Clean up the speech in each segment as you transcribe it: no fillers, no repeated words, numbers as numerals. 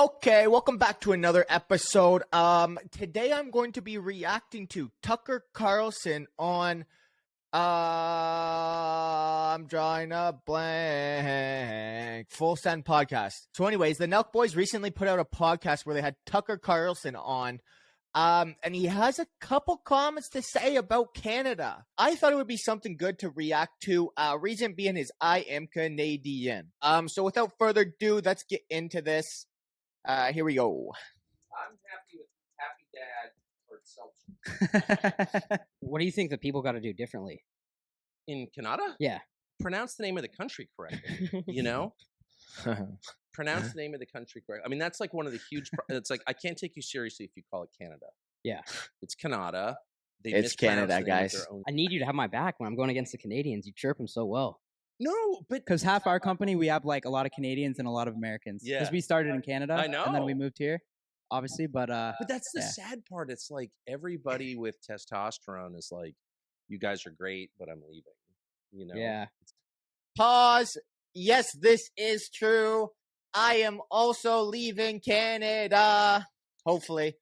Okay, welcome back to another episode. Today I'm going to be reacting to Tucker Carlson on I'm drawing a blank. Full Send podcast. So anyways, the Nelk boys recently put out a podcast where they had Tucker Carlson on. And he has a couple comments to say about Canada. I thought it would be something good to react to. Reason being is I am Canadian. So without further ado, let's get into this. Here we go. I'm happy with Happy Dad or Seltzer. What do you think that people got to do differently? In Canada? Yeah. Pronounce the name of the country correctly, you know? Pronounce the name of the country correctly. I mean, that's like one of the huge... it's like, I can't take you seriously if you call it Canada. Yeah. It's Canada. It's Canada, guys. I need you to have my back when I'm going against the Canadians. You chirp them so well. No, but... Because half our company, we have like a lot of Canadians and a lot of Americans. Yeah. Because we started in Canada. I know. And then we moved here, obviously. But that's the sad part. It's like everybody with testosterone is like, you guys are great, but I'm leaving. You know? Yeah. Pause. Yes, this is true. I am also leaving Canada. Hopefully.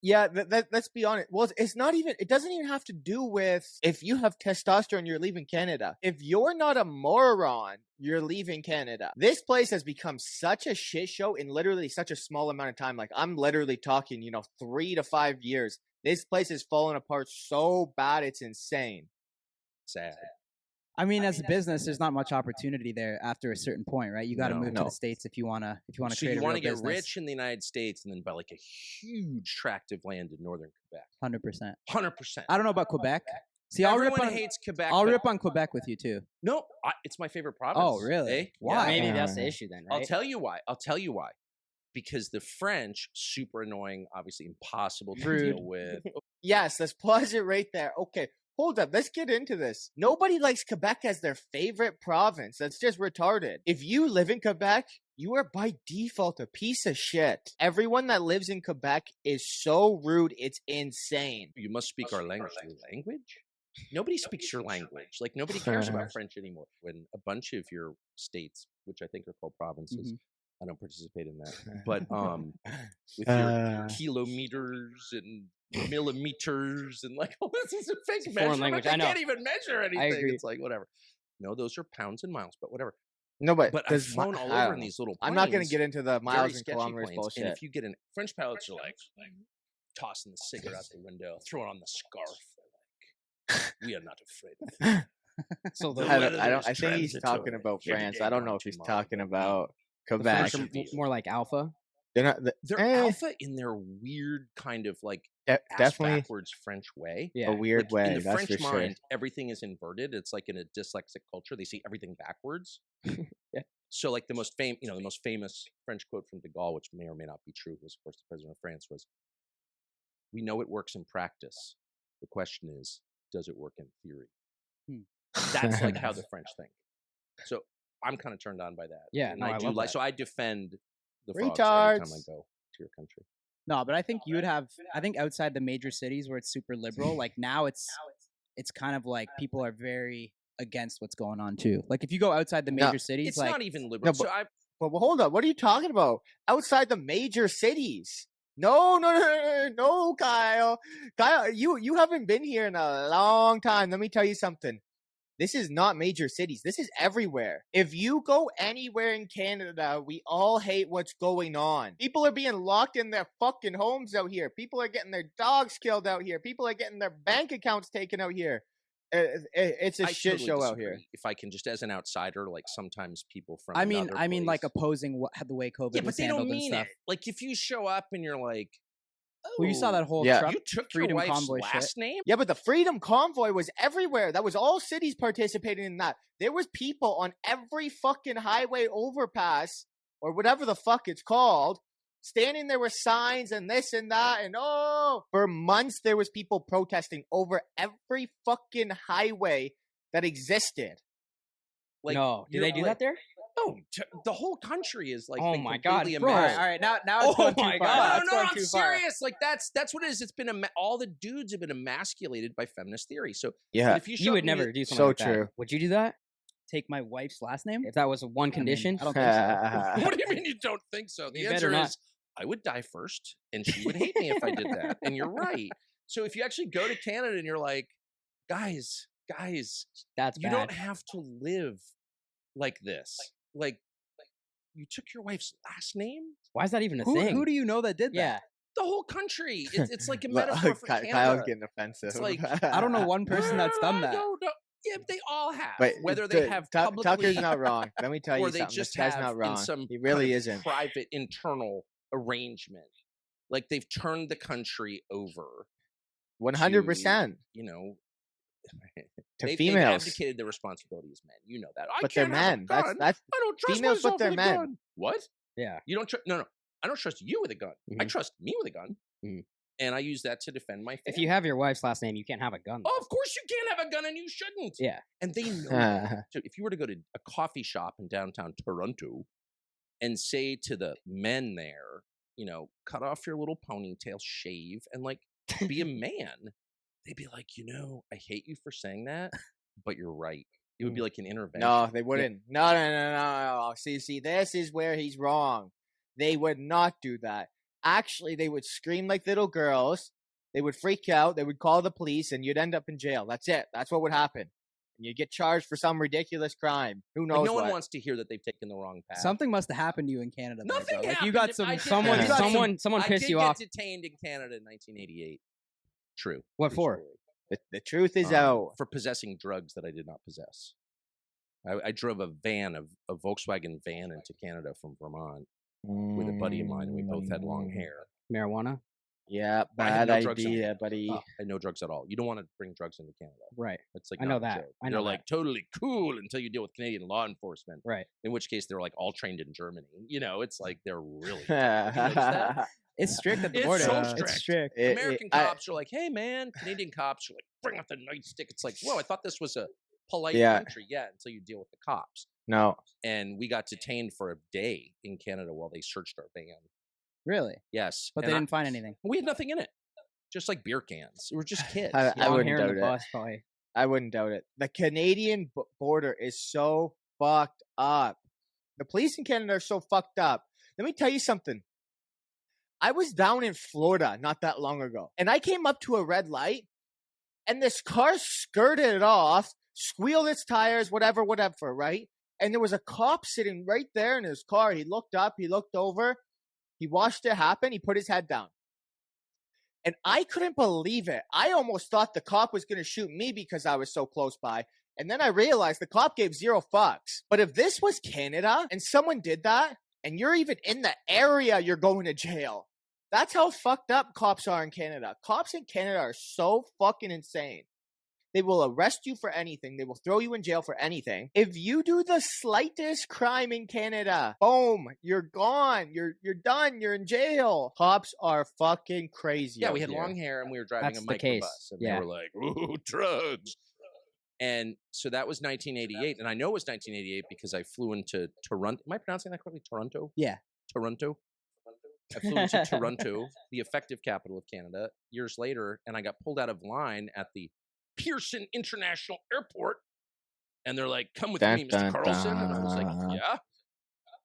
Yeah, let's be honest. Well, it's not even, it doesn't even have to do with if you have testosterone, you're leaving Canada. If you're not a moron, you're leaving Canada. This place has become such a shit show in literally such a small amount of time. Like, I'm literally talking, 3 to 5 years. This place is falling apart so bad, it's insane. Sad. I mean, as a business, there's not much opportunity there after a certain point, right? You got to move to the States if you want to So create you a want real to get business. rich in the United States and then buy like a huge tract of land in northern Quebec. 100%. 100%. I don't know about Quebec. See, I'll Everyone hates Quebec. I'll but- rip on Quebec with you too. No, it's my favorite province. Oh, really? Eh? Why? Maybe that's the issue then, right? I'll tell you why. Because the French, super annoying, obviously impossible to Rude. deal with. Yes, let's pause it right there. Okay, hold up. Let's get into this. Nobody likes Quebec as their favorite province. That's just retarded. If you live in Quebec, you are by default a piece of shit. Everyone that lives in Quebec is so rude, it's insane. You must speak our language. Your language? Nobody speaks your language. Like, nobody cares about French anymore. When a bunch of your states, which I think are called provinces, I don't participate in that, but with your kilometers and millimeters and like, oh, this is a fake measurement. language. I I know. can't even measure anything. agree. It's like, whatever. No, those are pounds and miles, but whatever. No, but I've there's flown all I over don't in know. these little planes. I'm not going to get into the very miles and sketchy kilometers planes. bullshit. And if you get French pilots are like tossing the cigarette out the window, throwing on the scarf. They're like, we are not afraid. So the I think he's talking about France. I don't know if he's talking about Quebec. French are more like alpha. They're not. They're alpha in their weird kind of like Definitely backwards French way. Yeah. a weird Like, way. in the That's French for mind, everything is inverted. It's like in a dyslexic culture, they see everything backwards. Yeah. So, like the most famous French quote from De Gaulle, which may or may not be true, was of course the president of France, was, "We know it works in practice. The question is, does it work in theory?" That's like how the French think. So I'm kind of turned on by that. Yeah, and no, I do love like. that. So I defend the frogs every Retards. time I go to your country. No, but I think you would have. I think outside the major cities where it's super liberal, like now it's kind of like people are very against what's going on too. Like if you go outside the major cities, It's like not even liberal. No, so I But hold up. What are you talking about? Outside the major cities? No, Kyle. Kyle, you haven't been here in a long time. Let me tell you something. This is not major cities. This is everywhere. If you go anywhere in Canada, we all hate what's going on. People are being locked in their fucking homes out here. People are getting their dogs killed out here. People are getting their bank accounts taken out here. It's a I shit totally show out disagree. here. If I can just, as an outsider, like sometimes people from I mean, another like place- opposing the way COVID yeah, but was they handled don't and mean stuff. it. Like if you show up and you're like, Well, you saw that whole Yeah. truck you took Freedom your wife's Convoy last shit. name. Yeah, but the Freedom Convoy was everywhere. That was all cities participating in that. There was people on every fucking highway overpass or whatever the fuck it's called, standing there with signs and this and that, and for months there was people protesting over every fucking highway that existed. Like, No, did you're they do like- that there? No, the whole country is like. Oh been my God, completely bro. All immersed. right, now it's Oh going too my far. God. Now No, it's no, going I'm too far. serious. Like that's what it is. It's been all the dudes have been emasculated by feminist theory. So Yeah, but if you, show You up would and never do something so like that. true. Would you do that? take my wife's last name? If that was one condition, I don't think so. What do you mean you don't think so? The You answer better is I would die first, and she would hate me if I did that. And you're right. So if you actually go to Canada and you're like, guys, that's you bad. don't have to live like this. Like, you took your wife's last name? Why is that even a Who, thing? who do you know that did that? Yeah. The whole country. It's like a metaphor for Canada. Kyle's getting offensive. It's like, I don't know one person that's done that. No. Yeah, they all have. But whether they have publicly, Tucker's not wrong. Let me tell or you they something. just This guy's have not wrong. in some He really kind of isn't. private internal arrangement. Like they've turned the country over 100%. You know, To they've females. abdicated their responsibility as men. You know that. But they're men. That's I don't trust females, but myself they're with a men. gun. What? Yeah. You don't trust? No. I don't trust you with a gun. I Mhm. trust me with a gun, and I use that to defend my family. If you have your wife's last name, you can't have a gun. Oh, of course you can't have a gun, and you shouldn't. Yeah. And they know that. So if you were to go to a coffee shop in downtown Toronto and say to the men there, you know, cut off your little ponytail, shave, and like be a man, they'd be like, you know, I hate you for saying that, but you're right. It would be like an intervention. No, they wouldn't. No. See, this is where he's wrong. They would not do that. Actually, they would scream like little girls. They would freak out. They would call the police, and you'd end up in jail. That's it. That's what would happen. And you'd get charged for some ridiculous crime. Who knows Like, no what? one wants to hear that they've taken the wrong path. Something must have happened to you in Canada. though, Nothing bro. Like happened. you got I some. did- Someone You got someone I pissed did you get off. detained in Canada in 1988. True. What True for? story. The truth is out. For possessing drugs that I did not possess. I drove a Volkswagen van into Canada from Vermont with a buddy of mine, and we both had long hair. Marijuana. Yeah, I had bad no drugs in idea, it. buddy. I had no drugs at all. You don't want to bring drugs into Canada. Right. It's like I know not a that. joke. I know They're that. like totally cool until you deal with Canadian law enforcement. Right. In which case they're like all trained in Germany. You know, it's like they're really. Have you noticed that? It's strict at the It's border. so It's strict. strict. American cops are like, hey man, Canadian cops are like, bring out the nightstick. It's like, whoa, I thought this was a polite Yeah. country. Yeah, until you deal with the cops. No. And we got detained for a day in Canada while they searched our van. Really? Yes. But and they didn't find anything. we had nothing in it. Just like beer cans. We were just kids. I Long wouldn't hair in doubt the it. bus, probably. I wouldn't doubt it. The Canadian border is so fucked up. The police in Canada are so fucked up. Let me tell you something. I was down in Florida not that long ago, and I came up to a red light, and this car skirted it off, squealed its tires, whatever, right? And there was a cop sitting right there in his car. He looked up, he looked over, he watched it happen, he put his head down. And I couldn't believe it. I almost thought the cop was going to shoot me because I was so close by. And then I realized the cop gave 0 fucks. But if this was Canada and someone did that, and you're even in the area, you're going to jail. That's how fucked up cops are in Canada. Cops in Canada are so fucking insane. They will arrest you for anything. They will throw you in jail for anything. If you do the slightest crime in Canada, boom, you're gone. You're done. You're in jail. Cops are fucking crazy. Yeah, out we had here. long hair and we were driving That's a the case. microbus. And Yeah. they were like, ooh, drugs. And so that was 1988. And I know it was 1988 because I flew into Toronto. Am I pronouncing that correctly? Toronto? Yeah. Toronto? I flew into Toronto, the effective capital of Canada, years later, and I got pulled out of line at the Pearson International Airport. And they're like, come with me, Mr. Carlson. And I was like, yeah.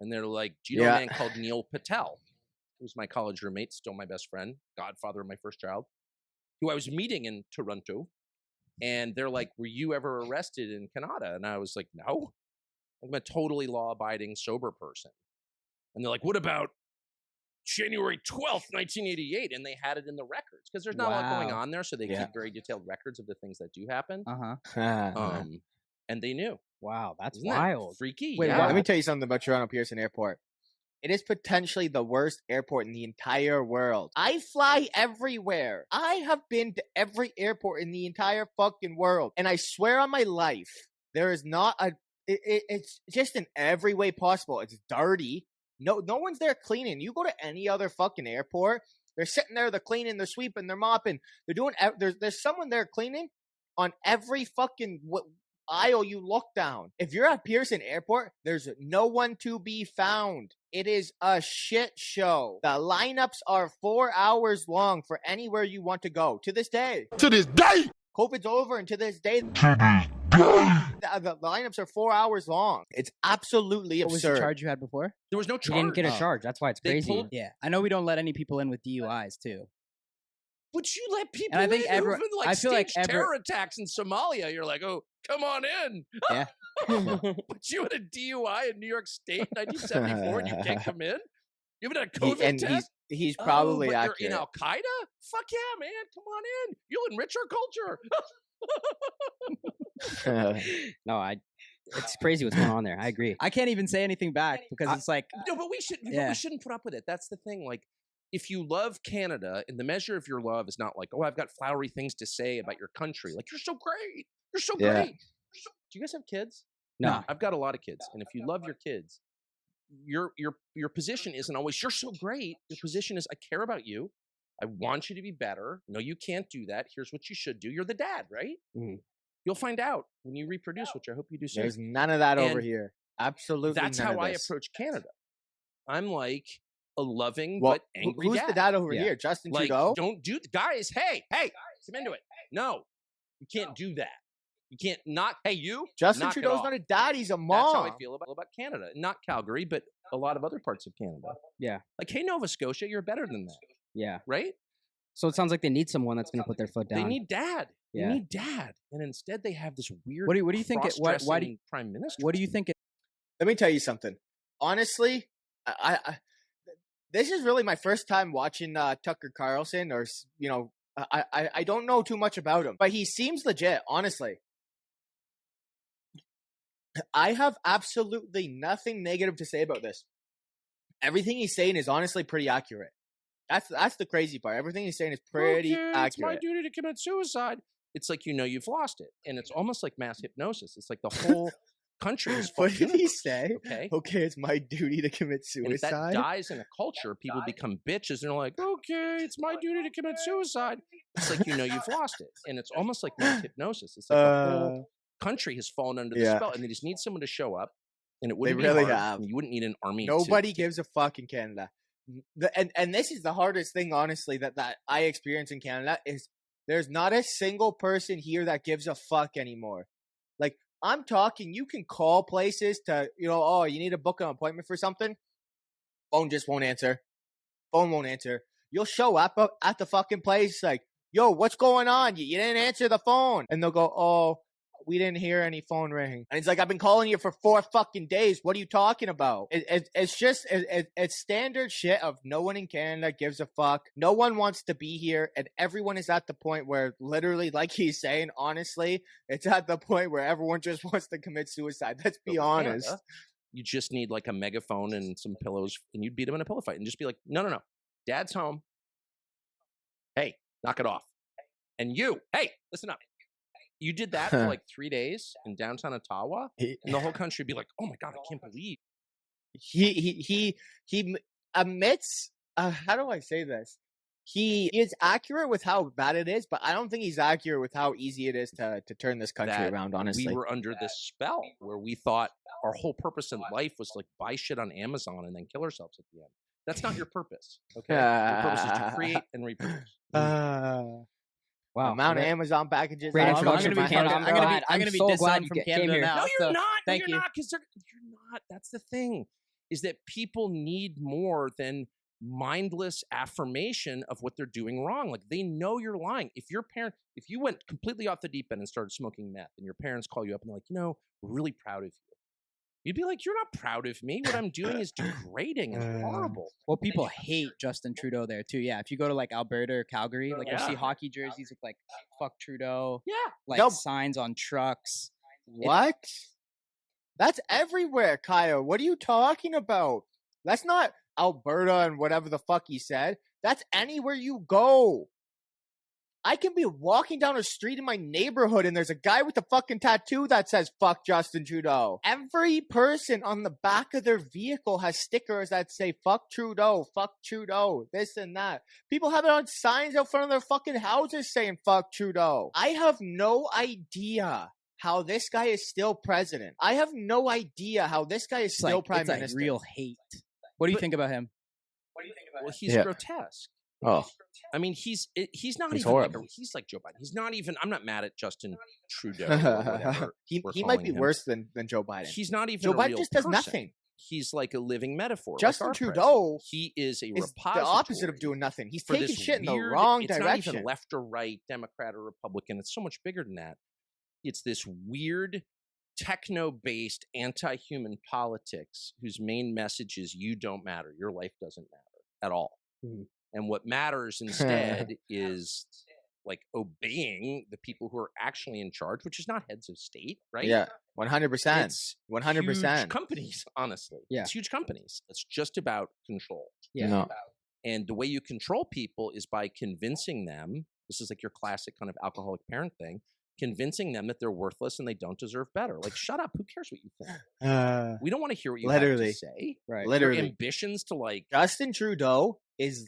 And they're like, do you know a man called Neil Patel? Who was my college roommate, still my best friend, godfather of my first child, who I was meeting in Toronto. And they're like, were you ever arrested in Canada? And I was like, no. I'm a totally law-abiding, sober person. And they're like, what about January 12th, 1988? And they had it in the records because there's not a lot going on there. So they keep very detailed records of the things that do happen. And they knew. Wow, that's Isn't that wild. freaky. Wait, yeah. let me tell you something about Toronto Pearson Airport. It is potentially the worst airport in the entire world. I fly everywhere. I have been to every airport in the entire fucking world. And I swear on my life, there is not a... It's just in every way possible. It's dirty. No one's there cleaning. You go to any other fucking airport, they're sitting there, they're cleaning, they're sweeping, they're mopping. They're doing... There's someone there cleaning on every fucking... aisle you look down. If you're at Pearson Airport, there's no one to be found. It is a shit show. The lineups are 4 hours long for anywhere you want to go. To this day. To this day. COVID's over, and to this day. The lineups are 4 hours long. It's absolutely What was the absurd. charge you had before? There was no He charge. didn't get a charge. That's why it's They crazy. pulled- Yeah, I know we don't let any people in with DUIs too. Would you let people And I think in who've been, like, I feel like staged terror attacks in Somalia? You're like, oh, come on in. Yeah. But you had a DUI in New York State in 1974 and you can't come in? You haven't had a COVID And test? he's probably but accurate. you're in Al Qaeda? Fuck yeah, man! Come on in. You'll enrich our culture. No, it's crazy what's going on there. I agree. I can't even say anything back because it's like No, but we Yeah. shouldn't put up with it. That's the thing. Like, if you love Canada, and the measure of your love is not like, oh, I've got flowery things to say about your country. Like, you're so great. You're so Yeah. great. Do you guys have kids? No. I've got a lot of kids, and if you love your kids, your position isn't always you're so great. Your position is I care about you. I want you to be better. No, you can't do that. Here's what you should do. You're the dad, right? Mhm. You'll find out when you reproduce, which I hope you do soon. There's none of that over And here. Absolutely. That's none how of I this. approach Canada. I'm like a loving Well, but angry who's dad. the dad over Yeah. here? Justin Like, Trudeau? don't do guys. Hey, come into it. No, you can't do that. You can't not. Hey, you. Justin knock it Trudeau's off. not a dad. He's a That's mom. how I feel about Canada. Not Calgary, but a lot of other parts of Canada. Yeah. Like, hey, Nova Scotia, you're better than that, Yeah. right? So it sounds like they need someone that's going to put their foot down. They need dad. Yeah. They need dad, and instead they have this weird. What do you think it- why do you- cross-dressing prime minister? what do you think? Let me tell you something. Honestly, I this is really my first time watching Tucker Carlson, or I don't know too much about him, but he seems legit. Honestly, I have absolutely nothing negative to say about this. Everything he's saying is honestly pretty accurate. That's the crazy part. Everything he's saying is pretty okay, accurate. It's my duty to commit suicide. It's like you've lost it, and it's almost like mass hypnosis. It's like the whole country is. What full did he say? Okay. Okay, it's my duty to commit And if that suicide. dies in a culture, people become bitches and they're like, okay, it's my duty to commit suicide. It's like you've lost it. And it's almost like mass hypnosis. It's like the whole country has fallen under the yeah. spell, and they just need someone to show up, and it They wouldn't be really hard, have. and you wouldn't need an army. Nobody gives a fuck in Canada. And this is the hardest thing, honestly, that I experience in Canada is there's not a single person here that gives a fuck anymore. Like, I'm talking, you can call places to, oh, you need to book an appointment for something. Phone just won't answer. Phone won't answer. You'll show up at the fucking place like, yo, what's going on? You didn't answer the phone. And they'll go, oh, we didn't hear any phone ring. And it's like, I've been calling you for 4 fucking days. What are you talking about? It's just, it's standard shit of no one in Canada gives a fuck. No one wants to be here. And everyone is at the point where literally, like he's saying, honestly, it's at the point where everyone just wants to commit suicide. Let's be honest. Canada, you just need like a megaphone and some pillows, and you'd beat him in a pillow fight and just be like, no. Dad's home. Hey, knock it off. And you, hey, listen up. You did that for like 3 days in downtown Ottawa, and the whole country would be like, "Oh my god, I can't believe." He admits. How do I say this? He is accurate with how bad it is, but I don't think he's accurate with how easy it is to turn this country That around. Honestly, we were under this spell where we thought our whole purpose in life was to like buy shit on Amazon and then kill ourselves at the end. That's not your purpose. Okay, your purpose is to create and reproduce. Wow. amount of Amazon packages. Great I introduction, ordered man. my I'm fucking- glad. I'm gonna be so glad dishoned you from came Canada here. now. No, you're so not. thank You're you. not, because you're not. That's the thing, is that people need more than mindless affirmation of what they're doing wrong. Like, they know you're lying. If you went completely off the deep end and started smoking meth, and your parents call you up and they're like, we're really proud of you. You'd be like, you're not proud of me. What I'm doing is degrading and horrible. Well, people hate Justin Trudeau there too. Yeah, if you go to like Alberta or Calgary, like you see hockey jerseys with like "fuck Trudeau," Yeah. like No. signs on trucks. What? That's everywhere, Kyle. What are you talking about? That's not Alberta and whatever the fuck he said. That's anywhere you go. I can be walking down a street in my neighborhood and there's a guy with a fucking tattoo that says fuck Justin Trudeau. Every person on the back of their vehicle has stickers that say fuck Trudeau, this and that. People have it on signs out front of their fucking houses saying fuck Trudeau. I have no idea how this guy is still president. I have no idea how this guy is It's still like, prime it's like minister. real hate. What do you think about him? Well, he's Yeah. grotesque. Oh, I mean, he's not He's even horrible. he's like Joe Biden. He's not even. I'm not mad at Justin Trudeau or whatever. he we're might calling be him. worse than Joe Biden. He's not even Joe a Biden real just does person. nothing. He's like a living metaphor. Justin like our Trudeau president. He is a It's repository. the opposite of doing nothing. He's for taking this shit in the weird- wrong it's direction. not even left or right, Democrat or Republican. It's so much bigger than that. It's this weird techno-based anti-human politics whose main message is you don't matter. Your life doesn't matter at all. Mhm. And what matters instead is like obeying the people who are actually in charge, which is not heads of state, right? Yeah, 100%. It's 100%. huge companies, honestly. Yeah. It's huge companies. It's just about control. Yeah. No. And the way you control people is by convincing them, this is like your classic kind of alcoholic parent thing, convincing them that they're worthless and they don't deserve better. Like, shut up. Who cares what you think? We don't want to hear what you have Literally. to say. Right. Your Literally. ambitions to like, Justin Trudeau is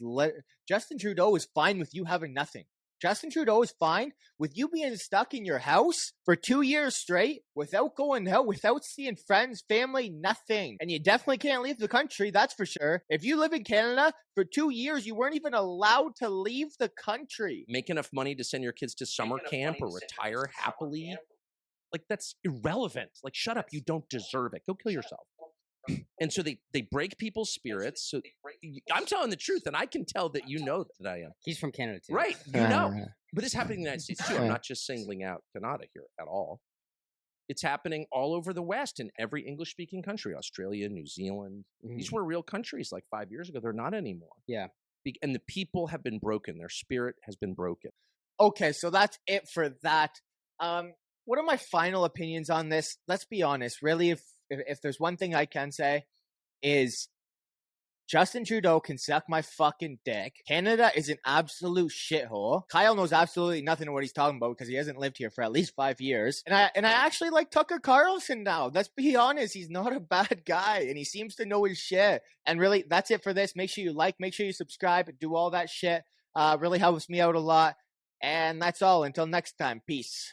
fine with you having nothing. Justin Trudeau is fine with you being stuck in your house for 2 years straight without going out, without seeing friends, family, nothing. And you definitely can't leave the country, that's for sure. If you live in Canada for 2 years, you weren't even allowed to leave the country. make enough money to send your kids to summer camp or retire happily. Like, that's irrelevant. Like, shut up. You don't deserve it. Go kill yourself. And so they break people's spirits. So I'm telling the truth, and I can tell that you know that I am. He's from Canada too. Right. You know. But this is happening in the United States too. I'm not just singling out Canada here at all. It's happening all over the West in every English-speaking country. Australia, New Zealand. Mhm. These were real countries like 5 years ago. They're not anymore. Yeah. And the people have been broken. Their spirit has been broken. Okay, so that's it for that. What are my final opinions on this? Let's be honest. Really, if there's one thing I can say is Justin Trudeau can suck my fucking dick. Canada is an absolute shithole. Kyle knows absolutely nothing of what he's talking about because he hasn't lived here for at least 5 years. And I actually like Tucker Carlson now. Let's be honest. He's not a bad guy and he seems to know his shit. And really, that's it for this. Make sure you like, make sure you subscribe, do all that shit. Really helps me out a lot. And that's all. Until next time. Peace.